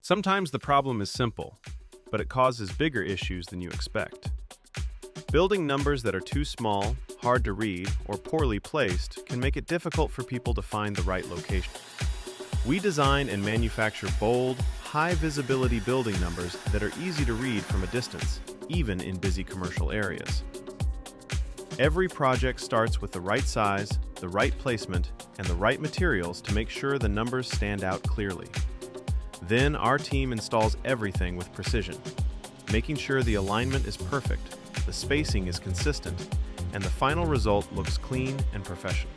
Sometimes the problem is simple, but it causes bigger issues than you expect. Building numbers that are too small, hard to read, or poorly placed can make it difficult for people to find the right location. We design and manufacture bold, high-visibility building numbers that are easy to read from a distance, even in busy commercial areas. Every project starts with the right size, the right placement, and the right materials to make sure the numbers stand out clearly. Then our team installs everything with precision, making sure the alignment is perfect, the spacing is consistent, and the final result looks clean and professional.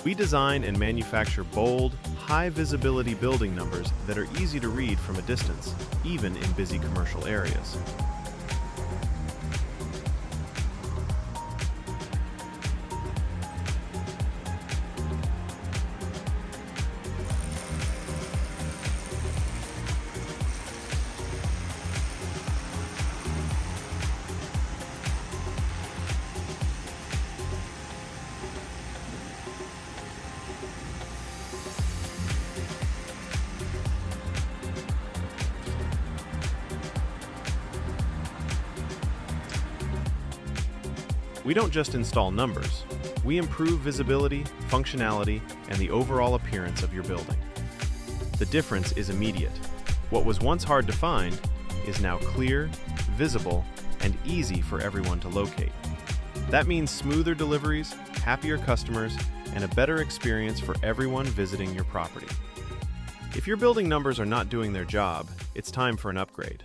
We design and manufacture bold, high-visibility building numbers that are easy to read from a distance, even in busy commercial areas. We don't just install numbers, we improve visibility, functionality, and the overall appearance of your building. The difference is immediate. What was once hard to find is now clear, visible, and easy for everyone to locate. That means smoother deliveries, happier customers, and a better experience for everyone visiting your property. If your building numbers are not doing their job, it's time for an upgrade.